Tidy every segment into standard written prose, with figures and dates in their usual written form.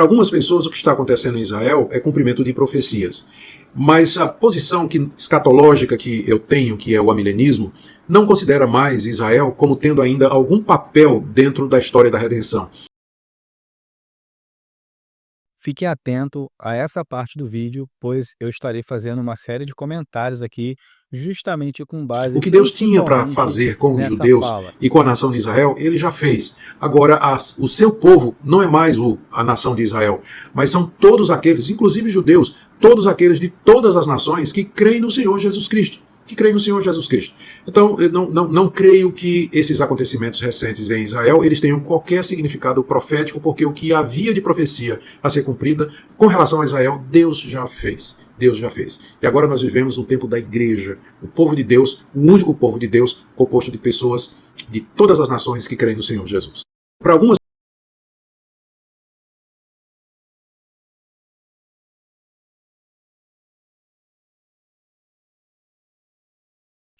Para algumas pessoas, o que está acontecendo em Israel é cumprimento de profecias. Mas a posição escatológica que eu tenho, que é o amilenismo, não considera mais Israel como tendo ainda algum papel dentro da história da redenção. Fique atento a essa parte do vídeo, pois eu estarei fazendo uma série de comentários aqui, justamente com base O que Deus tinha para principalmente fazer com os nessa judeus fala. e com a nação de Israel, ele já fez. Agora, o seu povo não é mais a nação de Israel, mas são todos aqueles, inclusive judeus, todos aqueles de todas as nações que creem no Senhor Jesus Cristo. Então, eu não creio que esses acontecimentos recentes em Israel eles tenham qualquer significado profético, porque o que havia de profecia a ser cumprida com relação a Israel, Deus já fez. Deus já fez. E agora nós vivemos no tempo da igreja, o povo de Deus, o único povo de Deus, composto de pessoas de todas as nações que creem no Senhor Jesus. Para algumas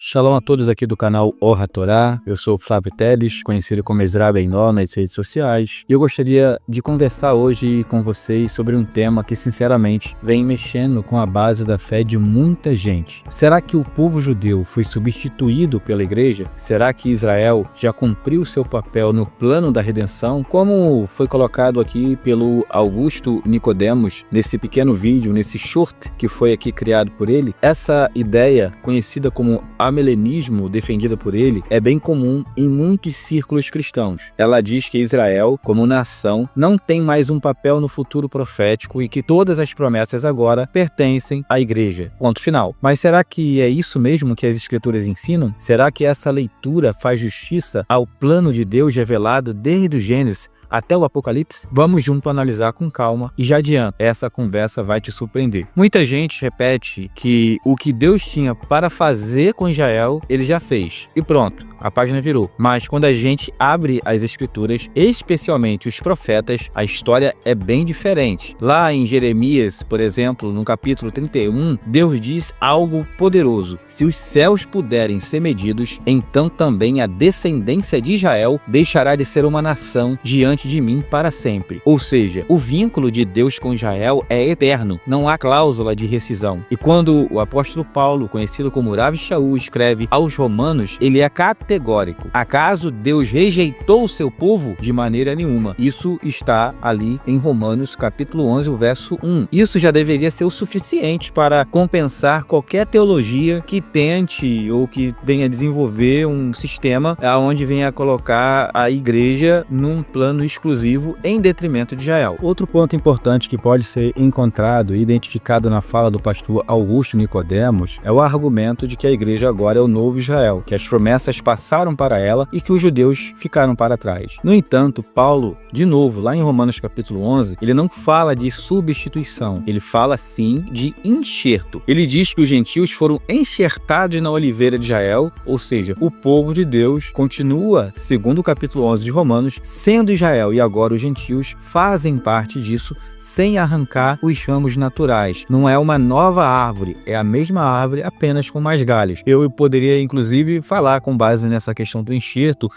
Shalom a todos aqui do canal Or HaTorá, eu sou o Flávio Teles, conhecido como Ezra Ben-Nó nas redes sociais, e eu gostaria de conversar hoje com vocês sobre um tema que sinceramente vem mexendo com a base da fé de muita gente. Será que o povo judeu foi substituído pela igreja? Será que Israel já cumpriu seu papel no plano da redenção? Como foi colocado aqui pelo Augusto Nicodemos nesse pequeno vídeo, nesse short que foi aqui criado por ele, essa ideia conhecida como amilenismo, defendida por ele, é bem comum em muitos círculos cristãos. Ela diz que Israel, como nação, não tem mais um papel no futuro profético e que todas as promessas agora pertencem à igreja. Ponto final. Mas será que é isso mesmo que as escrituras ensinam? Será que essa leitura faz justiça ao plano de Deus revelado desde o Gênesis até o Apocalipse? Vamos junto analisar com calma e já adianto, essa conversa vai te surpreender. Muita gente repete que o que Deus tinha para fazer com Israel, ele já fez. E pronto, a página virou. Mas quando a gente abre as escrituras, especialmente os profetas, a história é bem diferente. Lá em Jeremias, por exemplo, no capítulo 31, Deus diz algo poderoso: se os céus puderem ser medidos, então também a descendência de Israel deixará de ser uma nação diante de mim para sempre. Ou seja, o vínculo de Deus com Israel é eterno, não há cláusula de rescisão. E quando o apóstolo Paulo, conhecido como Rav Shaul, escreve aos Romanos, ele é categórico. Acaso Deus rejeitou o seu povo? De maneira nenhuma. Isso está ali em Romanos capítulo 11, o verso 1. Isso já deveria ser o suficiente para compensar qualquer teologia que tente ou que venha desenvolver um sistema onde venha colocar a igreja num plano exclusivo em detrimento de Israel. Outro ponto importante que pode ser encontrado e identificado na fala do pastor Augusto Nicodemos é o argumento de que a igreja agora é o novo Israel, que as promessas passaram para ela e que os judeus ficaram para trás. No entanto, Paulo, de novo, lá em Romanos capítulo 11, ele não fala de substituição, ele fala sim de enxerto. Ele diz que os gentios foram enxertados na oliveira de Israel, ou seja, o povo de Deus continua, segundo o capítulo 11 de Romanos, sendo Israel, e agora os gentios fazem parte disso sem arrancar os ramos naturais. Não é uma nova árvore, é a mesma árvore, apenas com mais galhos. Eu poderia, inclusive, falar com base nessa questão do enxerto,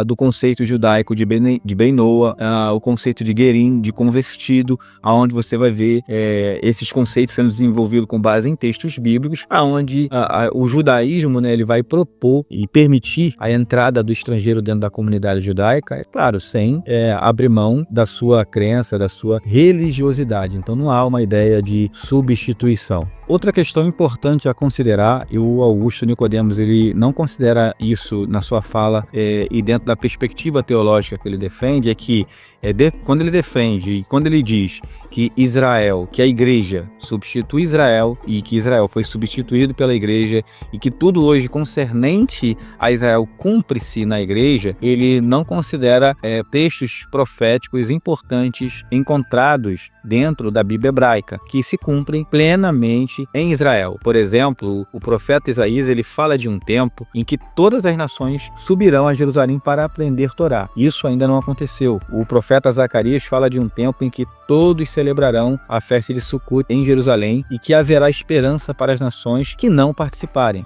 do conceito judaico de Ben Noa, o conceito de Gerim, de convertido, aonde você vai ver esses conceitos sendo desenvolvidos com base em textos bíblicos, aonde o judaísmo, né, ele vai propor e permitir a entrada do estrangeiro dentro da comunidade judaica, é claro, sem abrir mão da sua crença, da sua religiosidade. Então não há uma ideia de substituição. Outra questão importante a considerar, e o Augusto Nicodemos ele não considera isso na sua fala e dentro da perspectiva teológica que ele defende, é que quando ele defende e quando ele diz que Israel, que a igreja substitui Israel e que Israel foi substituído pela igreja e que tudo hoje concernente a Israel cumpre-se na igreja, ele não considera textos proféticos importantes encontrados dentro da Bíblia hebraica, que se cumprem plenamente em Israel. Por exemplo, o profeta Isaías ele fala de um tempo em que todas as nações subirão a Jerusalém para aprender Torá. Isso ainda não aconteceu. O profeta Zacarias fala de um tempo em que todos celebrarão a festa de Sukkot em Jerusalém e que haverá esperança para as nações que não participarem.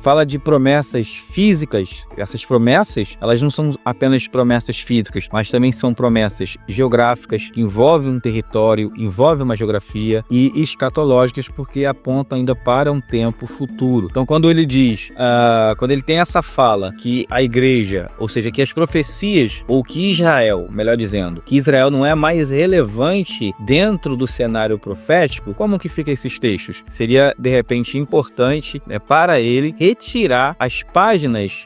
Fala de promessas físicas. Essas promessas, elas não são apenas promessas físicas, mas também são promessas geográficas, que envolvem um território, envolvem uma geografia, e escatológicas, porque apontam ainda para um tempo futuro. Então, quando ele diz, quando ele tem essa fala que a igreja, ou seja, que as profecias, ou que Israel, melhor dizendo, que Israel não é mais relevante dentro do cenário profético, como que fica esses textos? Seria, de repente, importante, né, para ele retirar as páginas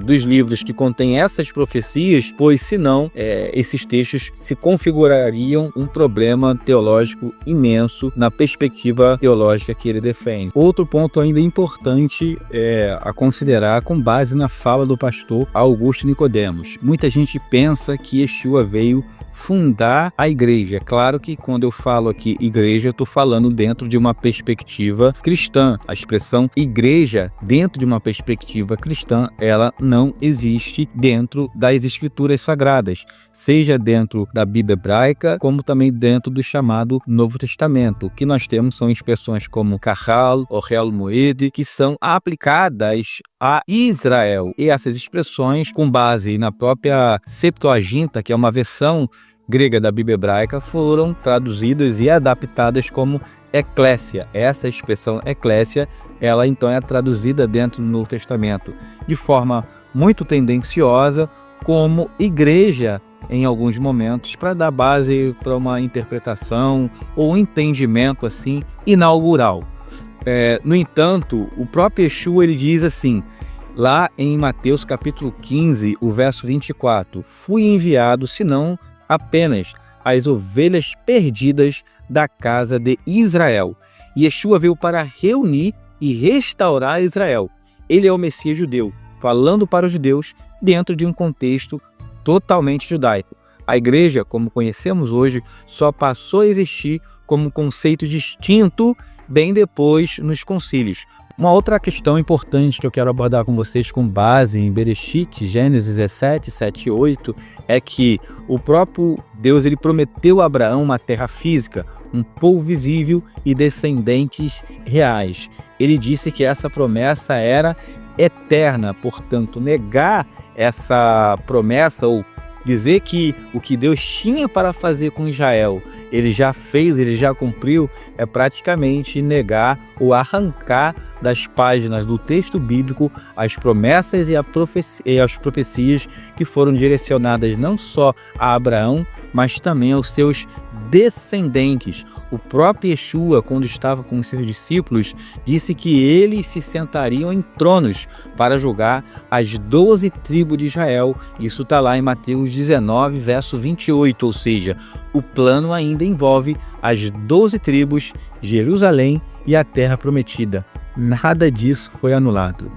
dos livros que contêm essas profecias, pois senão esses textos se configurariam um problema teológico imenso na perspectiva teológica que ele defende. Outro ponto ainda importante a considerar com base na fala do pastor Augusto Nicodemos. Muita gente pensa que Yeshua veio fundar a igreja. É claro que quando eu falo aqui igreja, eu estou falando dentro de uma perspectiva cristã. A expressão igreja, dentro de uma perspectiva cristã, ela não existe dentro das escrituras sagradas, seja dentro da Bíblia hebraica, como também dentro do chamado Novo Testamento. O que nós temos são expressões como Kahal, Ohel Moed, que são aplicadas a Israel. E essas expressões, com base na própria Septuaginta, que é uma versão grega da Bíblia hebraica, foram traduzidas e adaptadas como eclésia. Essa expressão eclésia, ela então é traduzida dentro do Novo Testamento de forma muito tendenciosa como igreja em alguns momentos, para dar base para uma interpretação ou um entendimento assim inaugural. No entanto, o próprio Yeshua, ele diz assim, lá em Mateus capítulo 15, o verso 24, fui enviado senão apenas as ovelhas perdidas da casa de Israel. E Yeshua veio para reunir e restaurar Israel. Ele é o Messias judeu, falando para os judeus dentro de um contexto totalmente judaico. A igreja, como conhecemos hoje, só passou a existir como conceito distinto bem depois nos concílios. Uma outra questão importante que eu quero abordar com vocês com base em Bereshit, Gênesis 17, 7 e 8, é que o próprio Deus ele prometeu a Abraão uma terra física, um povo visível e descendentes reais. Ele disse que essa promessa era eterna, portanto, negar essa promessa ou dizer que o que Deus tinha para fazer com Israel, ele já fez, ele já cumpriu, é praticamente negar ou arrancar das páginas do texto bíblico as promessas e as profecias que foram direcionadas não só a Abraão, mas também aos seus descendentes. O próprio Yeshua, quando estava com os seus discípulos, disse que eles se sentariam em tronos para julgar as 12 tribos de Israel. Isso está lá em Mateus 19, verso 28, ou seja, o plano ainda envolve as 12 tribos, Jerusalém e a terra prometida. Nada disso foi anulado.